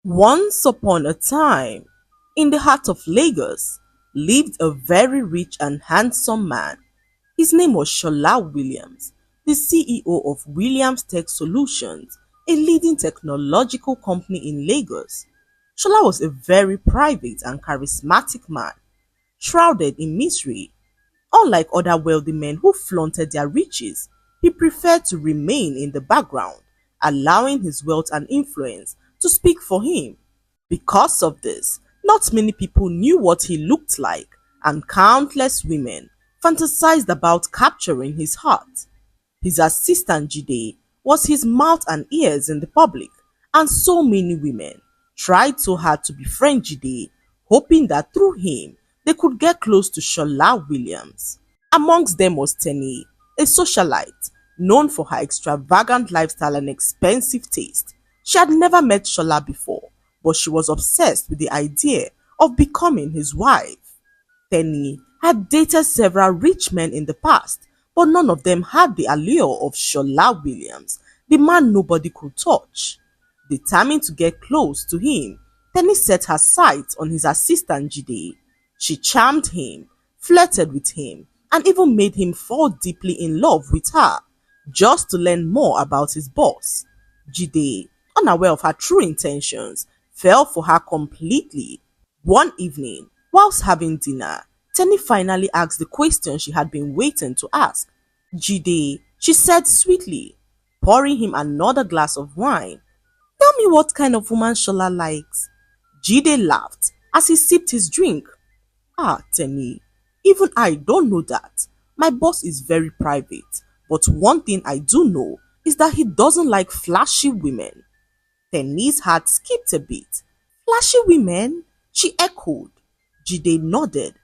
Once upon a time, in the heart of Lagos, lived a very rich and handsome man. His name was Shola Williams, the CEO of Williams Tech Solutions, a leading technological company in Lagos. Shola was a very private and charismatic man, shrouded in misery. Unlike other wealthy men who flaunted their riches, he preferred to remain in the background, allowing his wealth and influence to speak for him. Because of this, not many people knew what he looked like, and countless women fantasized about capturing his heart. His assistant Jide was his mouth and ears in the public, and so many women tried so hard to befriend Jide, hoping that through him they could get close to Shola Williams. Amongst them was Tenny, a socialite known for her extravagant lifestyle and expensive taste. She had never met Shola before, but she was obsessed with the idea of becoming his wife. Tenny had dated several rich men in the past, but none of them had the allure of Shola Williams, the man nobody could touch. Determined to get close to him, Tenny set her sights on his assistant Jide. She charmed him, flirted with him, and even made him fall deeply in love with her, just to learn more about his boss. Jide, unaware of her true intentions, fell for her completely. One evening, whilst having dinner, Tenny finally asked the question she had been waiting to ask. Jide, she said sweetly, pouring him another glass of wine. Tell me what kind of woman Shola likes. Jide laughed as he sipped his drink. Ah, Tenny, even I don't know that. My boss is very private, but one thing I do know is that he doesn't like flashy women. Tenny's heart skipped a beat. Flashy women? She echoed. Jide nodded.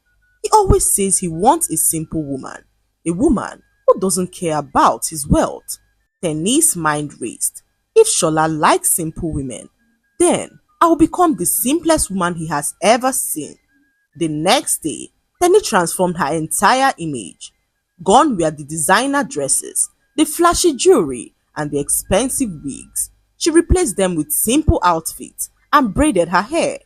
He always says he wants a simple woman, a woman who doesn't care about his wealth. Tenny's mind raced. If Shola likes simple women, then I will become the simplest woman he has ever seen. The next day, Tenny transformed her entire image. Gone were the designer dresses, the flashy jewelry, and the expensive wigs. She replaced them with simple outfits and braided her hair.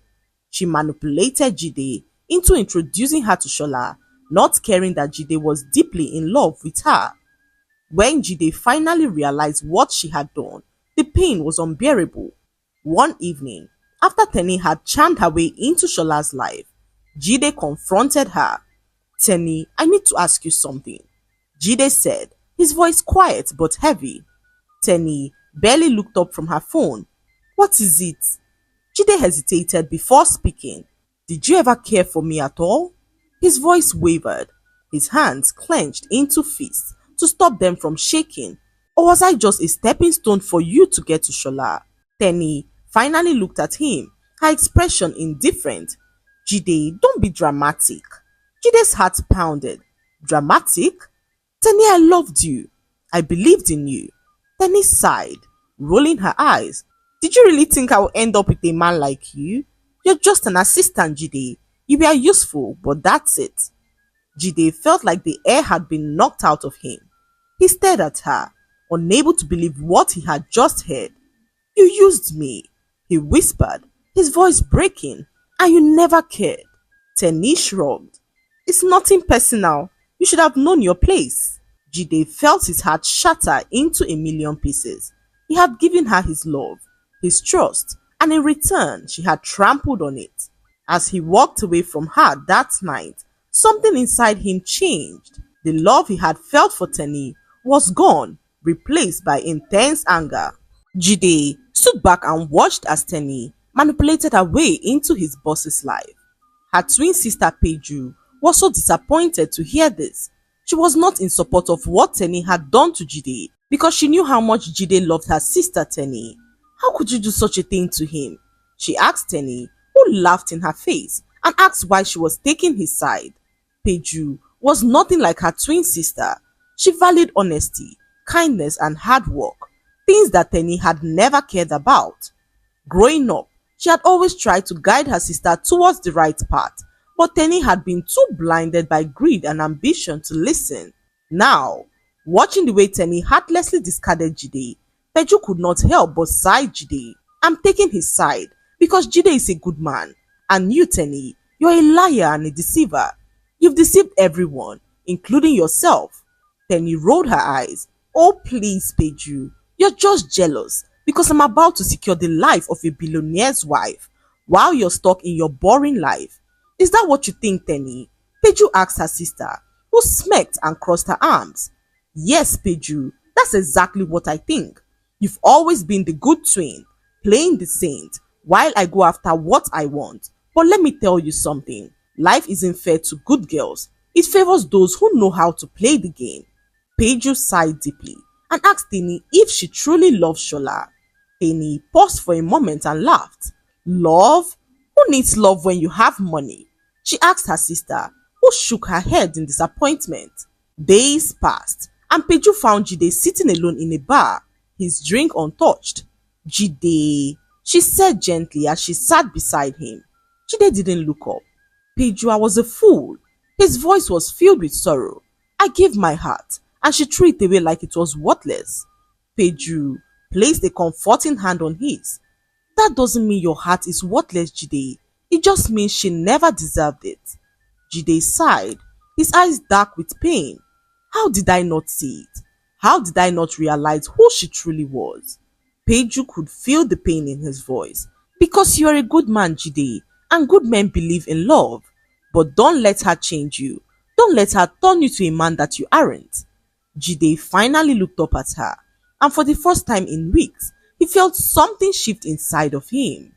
She manipulated Jide into introducing her to Shola, not caring that Jide was deeply in love with her. When Jide finally realized what she had done, the pain was unbearable. One evening, after Tenny had charmed her way into Shola's life, Jide confronted her. Tenny, I need to ask you something. Jide said, his voice quiet but heavy. Tenny barely looked up from her phone. What is it? Jide hesitated before speaking. Did you ever care for me at all? His voice wavered. His hands clenched into fists to stop them from shaking. Or was I just a stepping stone for you to get to Shola? Tenny finally looked at him, her expression indifferent. Jide, don't be dramatic. Jide's heart pounded. Dramatic? Tenny, I loved you. I believed in you. Tenny sighed, rolling her eyes. Did you really think I would end up with a man like you? You're just an assistant, Jide. You were useful, but that's it. Jide felt like the air had been knocked out of him. He stared at her, unable to believe what he had just heard. You used me, he whispered, his voice breaking, and you never cared. Tenny shrugged. It's nothing personal. You should have known your place. Jide felt his heart shatter into a million pieces. He had given her his love, his trust, and in return, she had trampled on it. As he walked away from her that night, something inside him changed. The love he had felt for Tenny was gone, replaced by intense anger. Jide stood back and watched as Tenny manipulated her way into his boss's life. Her twin sister Peju was so disappointed to hear this. She was not in support of what Tenny had done to Jide because she knew how much Jide loved her sister Tenny. How could you do such a thing to him? She asked Tenny, who laughed in her face and asked why she was taking his side. Peju was nothing like her twin sister. She valued honesty, kindness, and hard work, things that Tenny had never cared about. Growing up, she had always tried to guide her sister towards the right path, but Tenny had been too blinded by greed and ambition to listen. Now, watching the way Tenny heartlessly discarded Jide, Peju could not help but sigh. Jide, I'm taking his side, because Jide is a good man. And you, Tenny, you're a liar and a deceiver. You've deceived everyone, including yourself. Tenny rolled her eyes. Oh, please, Peju. You're just jealous because I'm about to secure the life of a billionaire's wife while you're stuck in your boring life. Is that what you think, Tenny? Peju asked her sister, who smirked and crossed her arms. Yes, Peju, that's exactly what I think. You've always been the good twin, playing the saint, while I go after what I want. But let me tell you something. Life isn't fair to good girls. It favors those who know how to play the game. Peju sighed deeply and asked Tini if she truly loves Shola. Tini paused for a moment and laughed. Love? Who needs love when you have money? She asked her sister, who shook her head in disappointment. Days passed, and Peju found Jide sitting alone in a bar, his drink untouched. Jide, she said gently as she sat beside him. Jide didn't look up. Peju, I was a fool. His voice was filled with sorrow. I gave my heart, and she threw it away like it was worthless. Peju placed a comforting hand on his. That doesn't mean your heart is worthless, Jide. It just means she never deserved it. Jide sighed, his eyes dark with pain. How did I not see it? How did I not realize who she truly was? Peju could feel the pain in his voice. Because you are a good man, Jide, and good men believe in love. But don't let her change you. Don't let her turn you to a man that you aren't. Jide finally looked up at her, and for the first time in weeks, he felt something shift inside of him.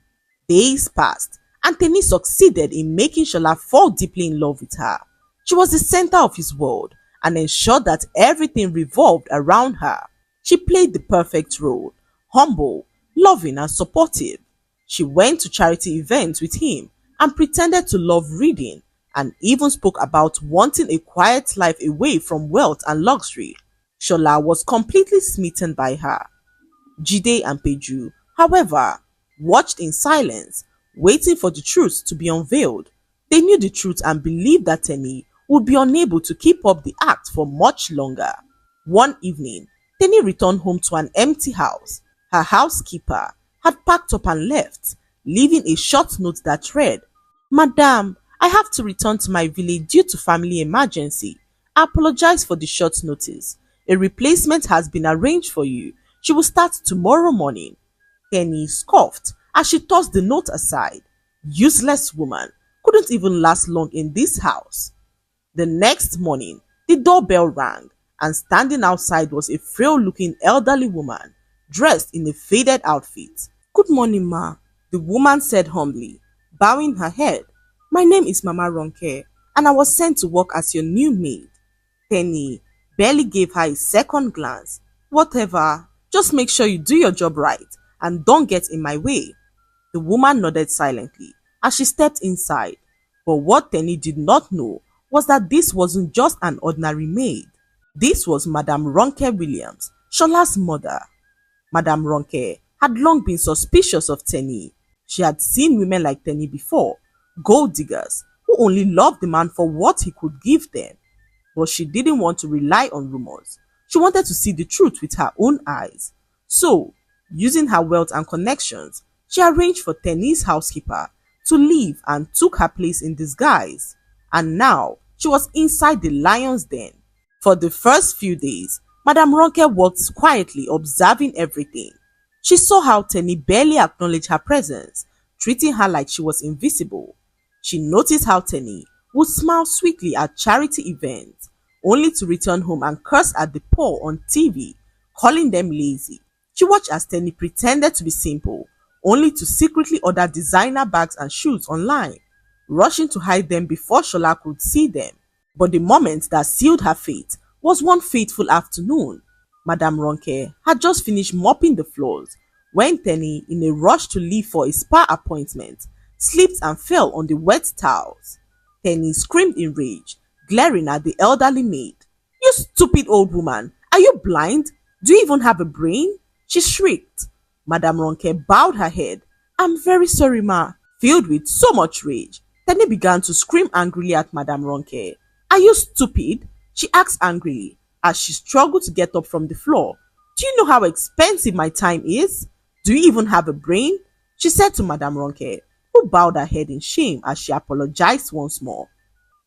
Days passed, and Teni succeeded in making Shola fall deeply in love with her. She was the center of his world and ensured that everything revolved around her. She played the perfect role, humble, loving and supportive. She went to charity events with him and pretended to love reading and even spoke about wanting a quiet life away from wealth and luxury. Shola was completely smitten by her. Jide and Peju, however, watched in silence, waiting for the truth to be unveiled. They knew the truth and believed that Teni would be unable to keep up the act for much longer. One evening, Teni returned home to an empty house. Her housekeeper had packed up and left, leaving a short note that read, Madam, I have to return to my village due to family emergency. I apologize for the short notice. A replacement has been arranged for you. She will start tomorrow morning. Penny scoffed as she tossed the note aside. Useless woman, couldn't even last long in this house. The next morning, the doorbell rang, and standing outside was a frail-looking elderly woman, dressed in a faded outfit. Good morning, ma, the woman said humbly, bowing her head. My name is Mama Ronke, and I was sent to work as your new maid. Penny barely gave her a second glance. Whatever, just make sure you do your job right and don't get in my way. The woman nodded silently as she stepped inside. But what Penny did not know was that this wasn't just an ordinary maid. This was Madame Ronke Williams, Shola's mother. Madame Ronke had long been suspicious of Tenny. She had seen women like Tenny before, gold diggers who only loved the man for what he could give them. But she didn't want to rely on rumors. She wanted to see the truth with her own eyes. So, using her wealth and connections, she arranged for Tenny's housekeeper to leave and took her place in disguise. And now, she was inside the lion's den. For the first few days, Madame Ronke worked quietly observing everything. She saw how Tenny barely acknowledged her presence, treating her like she was invisible. She noticed how Tenny would smile sweetly at charity events, only to return home and curse at the poor on TV, calling them lazy. She watched as Tenny pretended to be simple, only to secretly order designer bags and shoes online, rushing to hide them before Shola could see them. But the moment that sealed her fate was one fateful afternoon. Madame Ronke had just finished mopping the floors when Tenny, in a rush to leave for a spa appointment, slipped and fell on the wet towels. Tenny screamed in rage, glaring at the elderly maid. You stupid old woman! Are you blind? Do you even have a brain? She shrieked. Madame Ronke bowed her head. I'm very sorry, ma. Filled with so much rage, Tenny began to scream angrily at Madame Ronke. Are you stupid? She asked angrily as she struggled to get up from the floor. Do you know how expensive my time is? Do you even have a brain? she said to Madame Ronke, who bowed her head in shame as she apologized once more.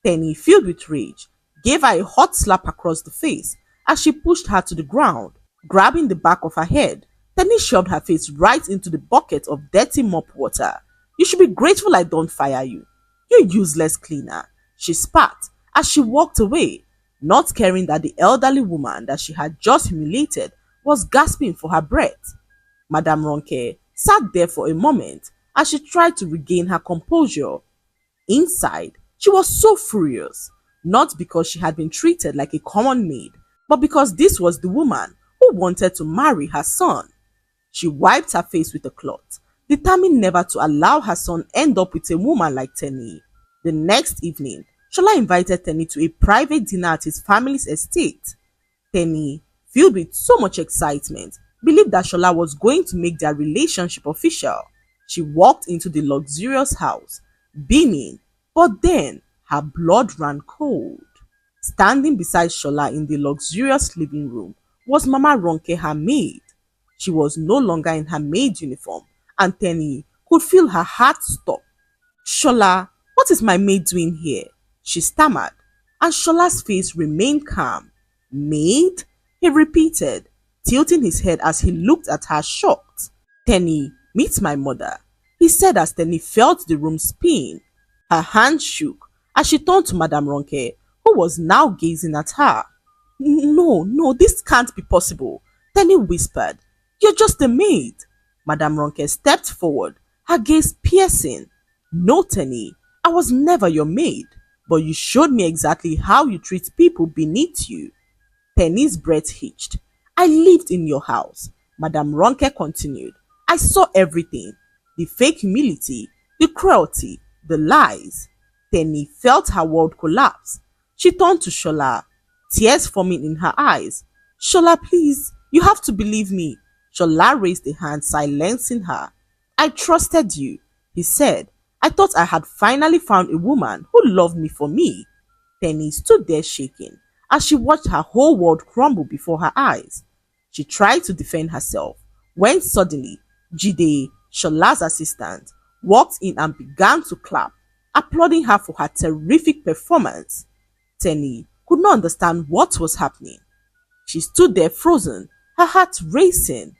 Tenny, filled with rage, gave her a hot slap across the face as she pushed her to the ground. Grabbing the back of her head, Tenny shoved her face right into the bucket of dirty mop water. You should be grateful I don't fire you. You useless cleaner, she spat as she walked away, not caring that the elderly woman that she had just humiliated was gasping for her breath. Madame Ronke sat there for a moment as she tried to regain her composure. Inside, she was so furious, not because she had been treated like a common maid, but because this was the woman who wanted to marry her son. She wiped her face with a cloth, determined never to allow her son end up with a woman like Tenny. The next evening, Shola invited Tenny to a private dinner at his family's estate. Tenny, filled with so much excitement, believed that Shola was going to make their relationship official. She walked into the luxurious house, beaming, but then her blood ran cold. Standing beside Shola in the luxurious living room was Mama Ronke, her maid. She was no longer in her maid uniform, and Tenny could feel her heart stop. Shola, what is my maid doing here? She stammered, and Shola's face remained calm. Maid? He repeated, tilting his head as he looked at her shocked. Tenny, meet my mother, he said as Tenny felt the room spin. Her hand shook as she turned to Madame Ronke, who was now gazing at her. No, this can't be possible, Tenny whispered. You're just a maid. Madame Ronke stepped forward, her gaze piercing. No, Tenny, I was never your maid, but you showed me exactly how you treat people beneath you. Tenny's breath hitched. I lived in your house, Madame Ronke continued. I saw everything. The fake humility, the cruelty, the lies. Tenny felt her world collapse. She turned to Shola, tears forming in her eyes. Shola, please, you have to believe me. Shola raised a hand, silencing her. I trusted you, he said. I thought I had finally found a woman who loved me for me. Tenny stood there shaking as she watched her whole world crumble before her eyes. She tried to defend herself when suddenly Jide, Shola's assistant, walked in and began to clap, applauding her for her terrific performance. Tenny could not understand what was happening. She stood there frozen, her heart racing.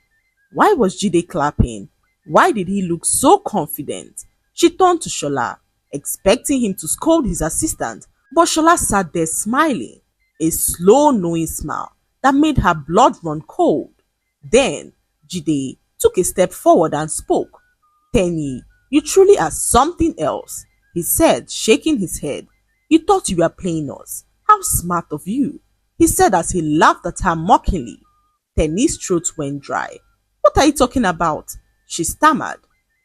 Why was Jide clapping? Why did he look so confident? She turned to Shola, expecting him to scold his assistant, but Shola sat there smiling, a slow knowing smile that made her blood run cold. Then Jide took a step forward and spoke. Tenny, you truly are something else, he said, shaking his head. You thought you were playing us. How smart of you, he said as he laughed at her mockingly. Tenny's throat went dry. What are you talking about? She stammered.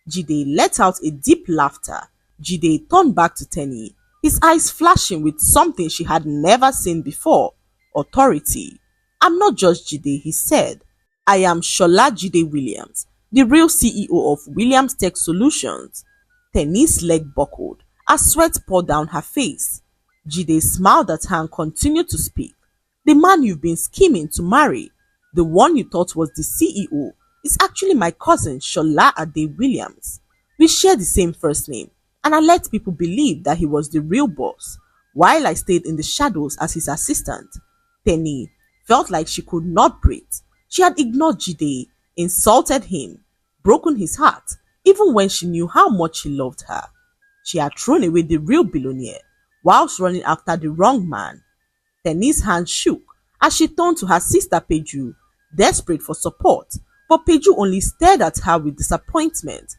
Jide let out a deep laughter. Jide turned back to Tenny, his eyes flashing with something she had never seen before. Authority. I'm not just Jide, he said. I am Shola Jide Williams, the real CEO of Williams Tech Solutions. Tenny's leg buckled as sweat poured down her face. Jide smiled at her and continued to speak. The man you've been scheming to marry, the one you thought was the CEO, is actually my cousin Shola Ade Williams. We share the same first name, and I let people believe that he was the real boss, while I stayed in the shadows as his assistant. Tenny felt like she could not breathe. She had ignored Jide, insulted him, broken his heart, even when she knew how much he loved her. She had thrown away the real billionaire, whilst running after the wrong man. Tenny's hand shook as she turned to her sister Peju, desperate for support, but Peju only stared at her with disappointment.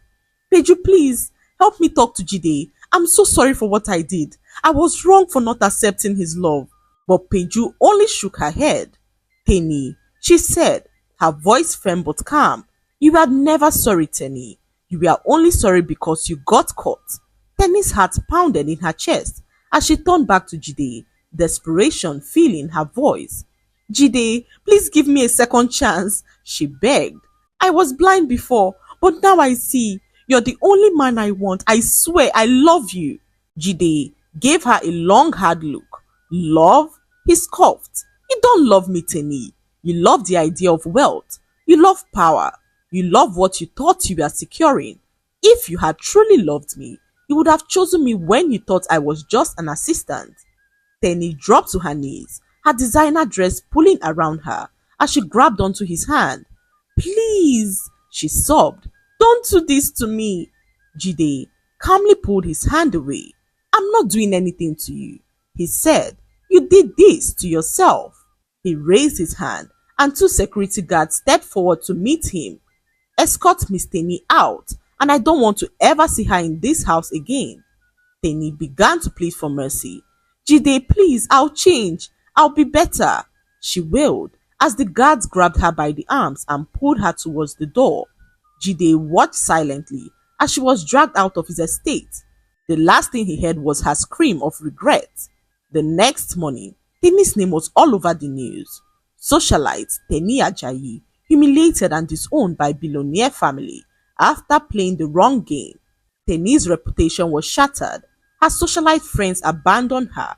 Peju, please, help me talk to Jide. I'm so sorry for what I did. I was wrong for not accepting his love. But Peju only shook her head. Tenny, she said, her voice firm but calm. You were never sorry, Tenny. You were only sorry because you got caught. Tenny's heart pounded in her chest as she turned back to Jide, desperation filling her voice. Jide, please give me a second chance, she begged. I was blind before, but now I see. You're the only man I want. I swear I love you. Jide gave her a long hard look. Love? He scoffed. You don't love me, Tenny. You love the idea of wealth. You love power. You love what you thought you were securing. If you had truly loved me, you would have chosen me when you thought I was just an assistant. Tenny dropped to her knees, her designer dress pulling around her as she grabbed onto his hand. Please, she sobbed. Don't do this to me. Jide calmly pulled his hand away. I'm not doing anything to you, he said. You did this to yourself. He raised his hand and two security guards stepped forward to meet him. Escort Miss Tenny out, and I don't want to ever see her in this house again. Tenny began to plead for mercy. Jide, please, I'll change. I'll be better, she wailed as the guards grabbed her by the arms and pulled her towards the door. Jide watched silently as she was dragged out of his estate. The last thing he heard was her scream of regret. The next morning, Tenny's name was all over the news. Socialite Tenny Ajayi, humiliated and disowned by billionaire family after playing the wrong game. Tenny's reputation was shattered. Her socialite friends abandoned her.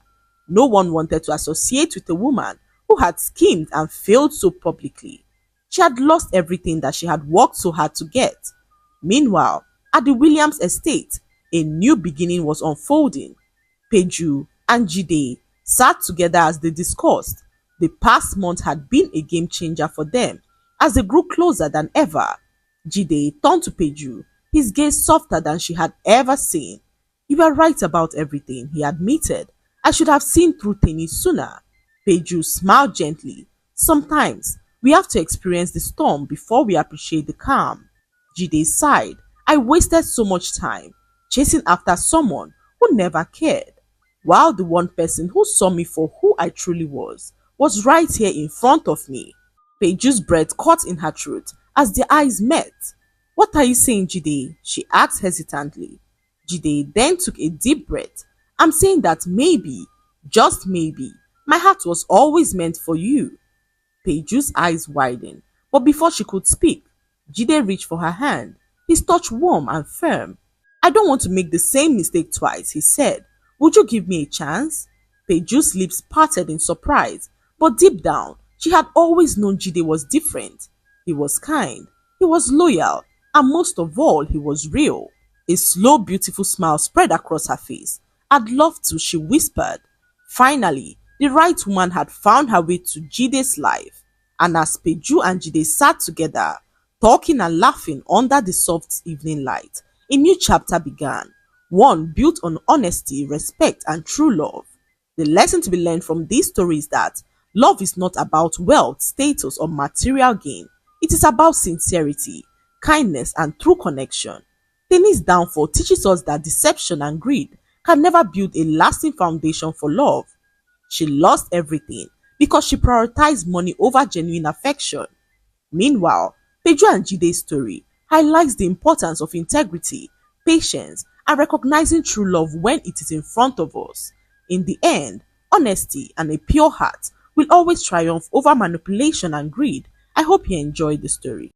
No one wanted to associate with a woman who had schemed and failed so publicly. She had lost everything that she had worked so hard to get. Meanwhile, at the Williams estate, a new beginning was unfolding. Peju and Jide sat together as they discussed. The past month had been a game changer for them as they grew closer than ever. Jide turned to Peju, his gaze softer than she had ever seen. You were right about everything, he admitted. I should have seen through Tenny sooner. Peju smiled gently. Sometimes we have to experience the storm before we appreciate the calm. Jide sighed. I wasted so much time chasing after someone who never cared, while the one person who saw me for who I truly was right here in front of me. Peju's breath caught in her throat as their eyes met. What are you saying, Jide? She asked hesitantly. Jide then took a deep breath. I'm saying that maybe, just maybe, my heart was always meant for you. Peju's eyes widened, but before she could speak, Jide reached for her hand, his touch warm and firm. I don't want to make the same mistake twice, he said. Would you give me a chance? Peju's lips parted in surprise, but deep down, she had always known Jide was different. He was kind, he was loyal, and most of all, he was real. A slow, beautiful smile spread across her face. I'd love to, she whispered. Finally, the right woman had found her way to Jide's life, and as Peju and Jide sat together, talking and laughing under the soft evening light, a new chapter began, one built on honesty, respect, and true love. The lesson to be learned from this story is that love is not about wealth, status, or material gain. It is about sincerity, kindness, and true connection. Tenny's downfall teaches us that deception and greed can never build a lasting foundation for love. She lost everything because she prioritized money over genuine affection. Meanwhile, Peju and Jide's story highlights the importance of integrity, patience, and recognizing true love when it is in front of us. In the end, honesty and a pure heart will always triumph over manipulation and greed. I hope you enjoyed the story.